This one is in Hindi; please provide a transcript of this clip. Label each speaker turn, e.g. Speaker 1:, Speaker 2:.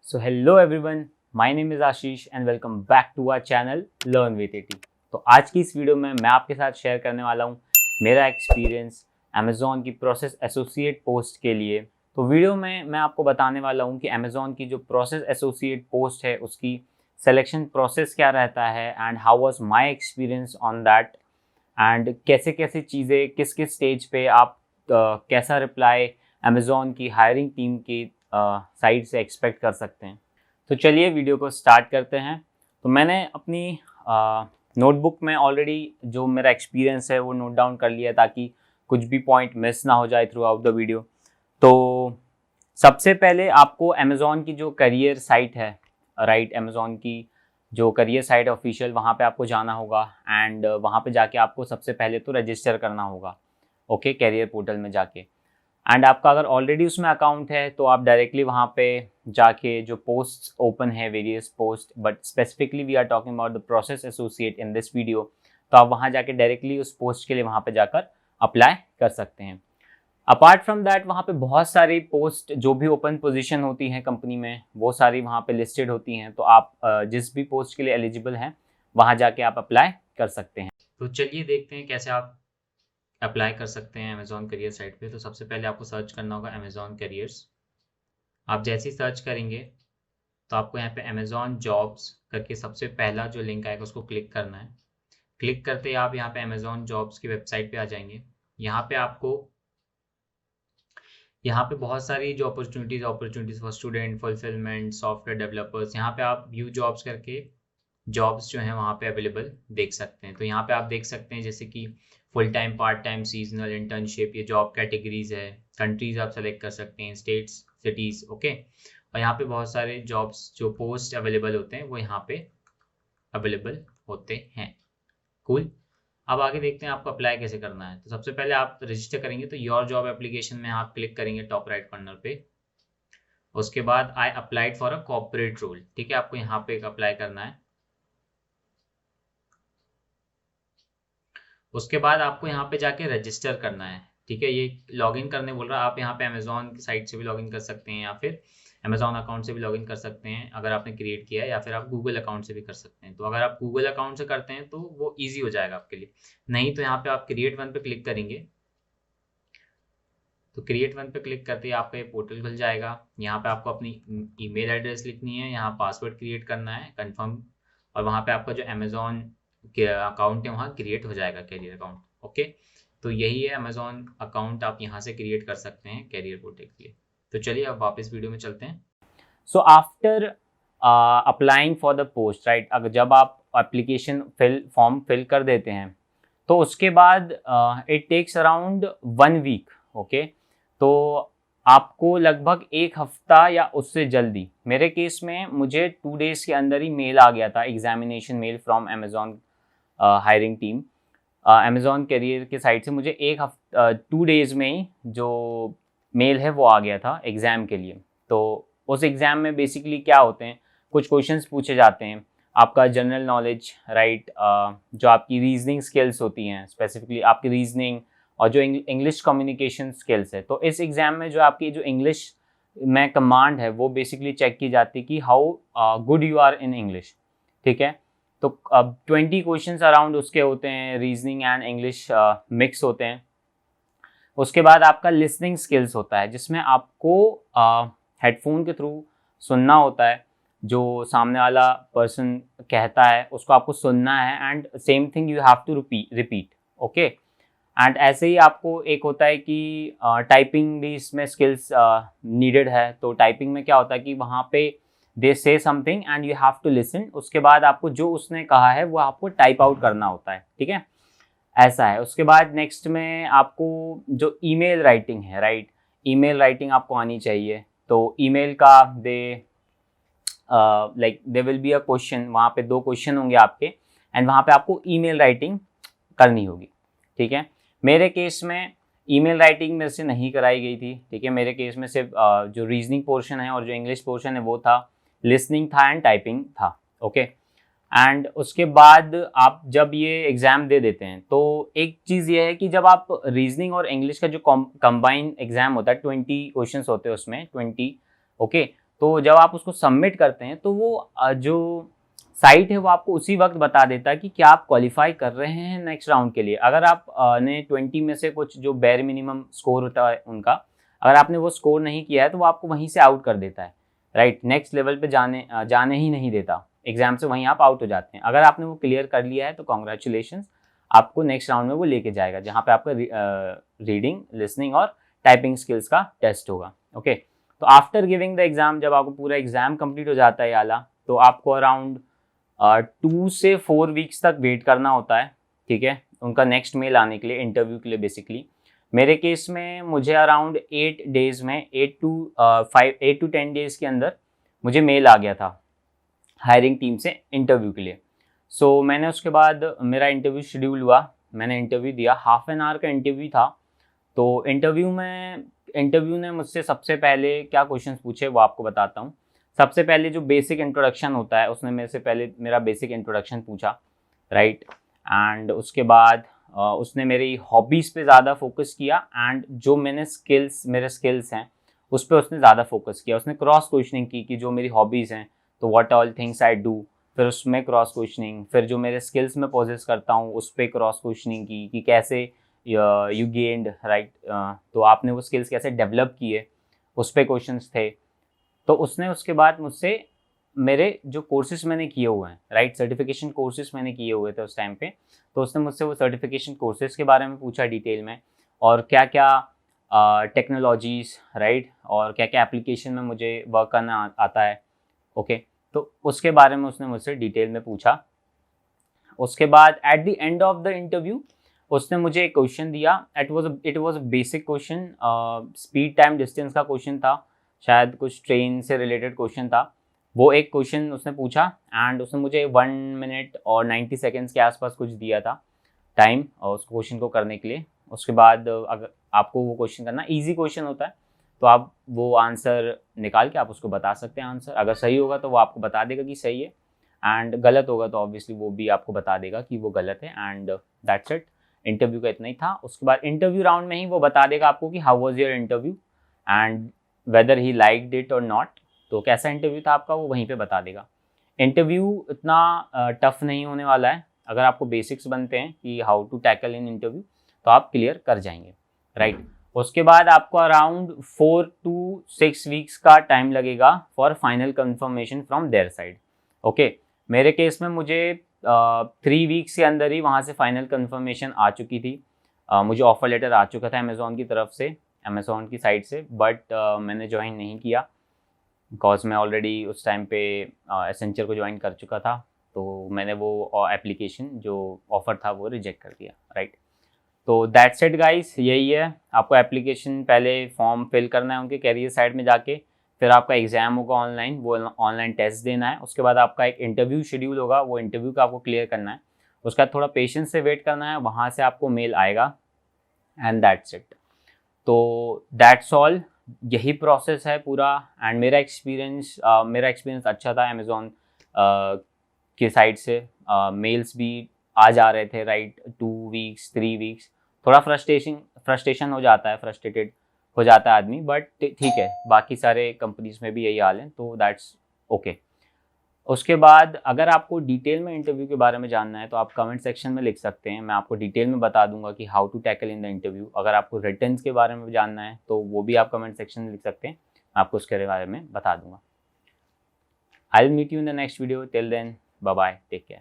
Speaker 1: So hello everyone, my name is Ashish and welcome back to our channel learn with AT. तो आज की इस वीडियो में मैं आपके साथ शेयर करने वाला हूँ मेरा एक्सपीरियंस अमेज़ॉन की प्रोसेस एसोसिएट पोस्ट के लिए। तो वीडियो में मैं आपको बताने वाला हूँ कि अमेज़ॉन की जो प्रोसेस एसोसिएट पोस्ट है उसकी सिलेक्शन प्रोसेस क्या रहता है and how was my experience on that, and कैसे कैसे चीज़ें किस किस स्टेज पे आप कैसा रिप्लाई अमेज़ॉन की हायरिंग टीम की साइड से एक्सपेक्ट कर सकते हैं। तो चलिए वीडियो को स्टार्ट करते हैं। तो मैंने अपनी नोटबुक में ऑलरेडी जो मेरा एक्सपीरियंस है वो नोट डाउन कर लिया ताकि कुछ भी पॉइंट मिस ना हो जाए थ्रू आउट द वीडियो। तो सबसे पहले आपको अमेज़ॉन की जो करियर साइट है, राइट, अमेज़ॉन की जो करियर साइट है ऑफिशियल, वहाँ पे आपको जाना होगा एंड वहाँ पे जाके आपको सबसे पहले तो रजिस्टर करना होगा, ओके, कैरियर पोर्टल में जाके। एंड आपका अगर ऑलरेडी उसमें अकाउंट है तो आप डायरेक्टली वहाँ पे जाके जो पोस्ट ओपन है, various post, but specifically we are talking about the process associate in this video, तो आप वहाँ जाके डायरेक्टली उस पोस्ट के लिए वहाँ पे जाकर अप्लाई कर सकते हैं। अपार्ट फ्रॉम दैट वहाँ पे बहुत सारी पोस्ट जो भी ओपन पोजीशन होती हैं कंपनी में वो सारी वहाँ पे लिस्टेड होती हैं, तो आप जिस भी पोस्ट के लिए एलिजिबल हैं वहाँ जाके आप अप्लाई कर सकते हैं। तो चलिए देखते हैं कैसे आप अप्लाई कर सकते हैं अमेज़ॉन करियर साइट पे। तो सबसे पहले आपको सर्च करना होगा अमेज़ॉन करियर्स। आप जैसे ही सर्च करेंगे तो आपको यहाँ पे अमेज़ॉन जॉब्स करके सबसे पहला जो लिंक आएगा उसको क्लिक करना है। क्लिक करते ही आप यहाँ पे अमेज़ॉन जॉब्स की वेबसाइट पे आ जाएंगे। यहाँ पे बहुत सारी जो opportunities for student, fulfilment, software developers, यहाँ पे आप व्यू जॉब्स करके जॉब्स जो हैं वहाँ पे अवेलेबल देख सकते हैं। तो यहाँ पे आप देख सकते हैं जैसे कि full time, part time, seasonal, internship, ये जॉब कैटेगरीज है। कंट्रीज आप सेलेक्ट कर सकते हैं, स्टेट्स, सिटीज़, ओके। और यहाँ पे बहुत सारे जॉब्स जो पोस्ट अवेलेबल होते हैं वो यहाँ पे अवेलेबल होते हैं। कूल। अब आगे देखते हैं आपको अप्लाई कैसे करना है। तो सबसे पहले आप रजिस्टर करेंगे तो योर जॉब एप्लीकेशन में आप क्लिक करेंगे टॉप राइट कॉर्नर पे। उसके बाद I applied for a corporate role, ठीक है, आपको यहाँ पे अप्लाई करना है। उसके बाद आपको यहाँ पे जाके रजिस्टर करना है, ठीक है। ये लॉगिन करने बोल रहा है। आप यहाँ पे अमेज़ॉन की साइट से भी लॉगिन कर सकते हैं या फिर अमेज़ॉन अकाउंट से भी लॉगिन कर सकते हैं अगर आपने क्रिएट किया है, या फिर आप गूगल अकाउंट से भी कर सकते हैं। तो अगर आप गूगल अकाउंट से करते हैं तो वो ईजी हो जाएगा आपके लिए। नहीं तो यहाँ पे आप क्रिएट वन पे क्लिक करेंगे। तो क्रिएट वन पे क्लिक करते ही आपका ये पोर्टल खुल जाएगा। यहाँ पे आपको अपनी ईमेल एड्रेस लिखनी है, यहाँ पासवर्ड क्रिएट करना है, कंफर्म, और वहाँ पे आपका जो अमेज़ॉन के अकाउंट है वहाँ क्रिएट हो जाएगा, कैरियर अकाउंट, ओके। तो यही है अमेज़ॉन अकाउंट, आप यहाँ से क्रिएट कर सकते हैं कैरियर पोर्टल के लिए। तो चलिए अब वापस वीडियो में चलते हैं। So after applying for the post, right, अगर जब आप एप्लीकेशन फॉर्म फिल कर देते हैं तो उसके बाद it takes around 1 week, okay. तो आपको लगभग 1 हफ्ता या उससे जल्दी, मेरे केस में मुझे 2 डेज के अंदर ही मेल आ गया था, examination mail from Amazon hiring team, Amazon career के साइट से मुझे 2 डेज में ही जो मेल है वो आ गया था एग्ज़ाम के लिए। तो उस एग्ज़ाम में बेसिकली क्या होते हैं, कुछ क्वेश्चंस पूछे जाते हैं, आपका जनरल नॉलेज, राइट, जो आपकी रीजनिंग स्किल्स होती हैं, स्पेसिफिकली आपकी रीजनिंग, और जो इंग्लिश कम्युनिकेशन स्किल्स है। तो इस एग्ज़ाम में जो आपकी जो इंग्लिश में कमांड है वो बेसिकली चेक की जाती है कि how good you are in English, ठीक है। तो अब 20 क्वेश्चंस अराउंड उसके होते हैं, रीजनिंग एंड इंग्लिश मिक्स होते हैं। उसके बाद आपका लिसनिंग स्किल्स होता है जिसमें आपको हेडफोन के थ्रू सुनना होता है, जो सामने वाला पर्सन कहता है उसको आपको सुनना है, and same thing you have to repeat, okay. And ऐसे ही आपको एक होता है कि टाइपिंग भी इसमें स्किल्स नीडेड है। तो टाइपिंग में क्या होता है कि वहाँ पे they say something and you have to listen, उसके बाद आपको जो उसने कहा है वो आपको टाइप आउट करना होता है, ठीक है, ऐसा है। उसके बाद नेक्स्ट में आपको जो ईमेल राइटिंग है, राइट, ईमेल राइटिंग आपको आनी चाहिए। तो ईमेल का they will be a question, वहाँ पे 2 क्वेश्चन होंगे आपके, एंड वहाँ पे आपको ईमेल राइटिंग करनी होगी, ठीक है। मेरे केस में ईमेल राइटिंग मेरे से नहीं कराई गई थी, ठीक है। मेरे केस में सिर्फ जो रीजनिंग पोर्शन है और जो इंग्लिश पोर्शन है वो था, लिसनिंग था एंड टाइपिंग था, ओके। एंड उसके बाद आप जब ये एग्ज़ाम दे देते हैं तो एक चीज़ ये है कि जब आप रीजनिंग और इंग्लिश का जो कंबाइन एग्ज़ाम होता है, 20 क्वेश्चंस होते हैं उसमें, 20, ओके।
Speaker 2: तो जब आप उसको सबमिट करते हैं तो वो जो साइट है वो आपको उसी वक्त बता देता है कि क्या आप क्वालिफाई कर रहे हैं नेक्स्ट राउंड के लिए। अगर आप ने 20 में से कुछ जो बेयर मिनिमम स्कोर होता है उनका, अगर आपने वो स्कोर नहीं किया है तो वो आपको वहीं से आउट कर देता है, राइट। नेक्स्ट लेवल पे जाने ही नहीं देता, एग्जाम से वहीं आप आउट हो जाते हैं। अगर आपने वो क्लियर कर लिया है तो कॉन्ग्रेचुलेशन, आपको नेक्स्ट राउंड में वो लेके जाएगा जहाँ पे आपका रीडिंग, लिसनिंग और टाइपिंग स्किल्स का टेस्ट होगा। ओके, तो आफ्टर गिविंग द एग्जाम, जब आपको पूरा एग्जाम कंप्लीट हो जाता है आला, तो आपको अराउंड 2 से 4 वीक्स तक वेट करना होता है, ठीक है, उनका नेक्स्ट मेल आने के लिए, इंटरव्यू के लिए बेसिकली। मेरे केस में मुझे अराउंड 8 डेज में 8 to 10 डेज के अंदर मुझे मेल आ गया था हायरिंग टीम से इंटरव्यू के लिए। सो मैंने उसके बाद मेरा इंटरव्यू शेड्यूल हुआ, मैंने इंटरव्यू दिया, हाफ एन आवर का इंटरव्यू था। तो इंटरव्यू ने मुझसे सबसे पहले क्या क्वेश्चंस पूछे वो आपको बताता हूँ। सबसे पहले जो बेसिक इंट्रोडक्शन होता है उसने मेरे से पहले मेरा बेसिक इंट्रोडक्शन पूछा, राइट। एंड उसके बाद उसने मेरी हॉबीज़ पे ज़्यादा फोकस किया, एंड जो मेरे स्किल्स हैं उस पर उसने ज़्यादा फोकस किया। उसने क्रॉस क्वेश्चनिंग की कि जो मेरी हॉबीज़ हैं तो what all things I do, फिर उसमें क्रॉस क्वेश्चनिंग, फिर जो मेरे स्किल्स में पोजेस करता हूँ उस पर क्रॉस क्वेश्चनिंग की कि कैसे यू गेन्ड, राइट, तो आपने वो स्किल्स कैसे डेवलप किए, उस पर क्वेश्चंस थे। तो उसने उसके बाद मुझसे मेरे जो कोर्सेज मैंने किए हुए हैं, राइट, सर्टिफिकेशन कोर्सेज मैंने किए हुए थे उस टाइम पे, तो उसने मुझसे वो सर्टिफिकेशन कोर्सेज के बारे में पूछा डिटेल में, और क्या क्या टेक्नोलॉजीज़, राइट, और क्या क्या एप्लीकेशन में मुझे वर्क करना आता है। ओके, तो उसके बारे में उसने मुझसे डिटेल में पूछा। उसके बाद at the end of the interview उसने मुझे एक क्वेश्चन दिया। It was a basic question, speed time distance का क्वेश्चन था, शायद कुछ ट्रेन से रिलेटेड क्वेश्चन था। वो एक क्वेश्चन उसने पूछा, एंड उसने मुझे 1 मिनट और 90 सेकेंड्स के आसपास कुछ दिया था टाइम उस क्वेश्चन को करने के लिए। उसके बाद अगर आपको वो क्वेश्चन करना, ईजी क्वेश्चन होता है, तो आप वो आंसर निकाल के आप उसको बता सकते हैं। आंसर अगर सही होगा तो वो आपको बता देगा कि सही है, एंड गलत होगा तो ऑब्वियसली वो भी आपको बता देगा कि वो गलत है। एंड दैट्स इट, इंटरव्यू का इतना ही था। उसके बाद इंटरव्यू राउंड में ही वो बता देगा आपको कि how was your interview and weather he liked it और नॉट। तो कैसा इंटरव्यू था आपका वो वहीं पे बता देगा। इंटरव्यू इतना टफ नहीं होने वाला है, अगर आपको बेसिक्स बनते हैं कि how to tackle in interview तो आप क्लियर कर जाएंगे, राइट। उसके बाद आपको अराउंड 4 to 6 वीक्स का टाइम लगेगा for final confirmation from there side. Okay, मेरे केस में मुझे 3 वीक्स के अंदर ही वहाँ से फाइनल कंफर्मेशन आ चुकी थी। मुझे ऑफर लेटर आ चुका था अमेज़ॉन की तरफ से, अमेज़ॉन की साइट से, बट मैंने ज्वाइन नहीं किया बिकॉज मैं ऑलरेडी उस टाइम पे एसेंचर को ज्वाइन कर चुका था। तो मैंने वो एप्लीकेशन जो ऑफ़र था वो रिजेक्ट कर दिया, राइट। तो दैट्स इट गाइस, यही है। आपको एप्लीकेशन पहले फॉर्म फिल करना है उनके कैरियर साइट में जाके, फिर आपका एग्ज़ाम होगा ऑनलाइन, वो ऑनलाइन टेस्ट देना है। उसके बाद आपका एक इंटरव्यू शेड्यूल होगा, वो इंटरव्यू का आपको क्लियर करना है। उसका थोड़ा पेशेंस से वेट करना है, वहाँ से आपको मेल आएगा, एंड दैट्स इट। तो दैट्स ऑल, यही प्रोसेस है पूरा। एंड मेरा एक्सपीरियंस अच्छा था अमेज़ॉन की साइड से। मेल्स भी आ जा रहे थे, राइट, 2 वीक्स 3 वीक्स। थोड़ा फ्रस्ट्रेशन हो जाता है, फ्रस्ट्रेटेड हो जाता है आदमी, बट ठीक है, बाकी सारे कंपनीज में भी यही हाल है, तो दैट्स ओके। उसके बाद अगर आपको डिटेल में इंटरव्यू के बारे में जानना है तो आप कमेंट सेक्शन में लिख सकते हैं, मैं आपको डिटेल में बता दूंगा कि how to tackle in the interview. अगर आपको रिटन्स के बारे में जानना है तो वो भी आप कमेंट सेक्शन में लिख सकते हैं, मैं आपको उसके बारे में बता दूंगा। I will meet you in the next video, till then bye bye, take care.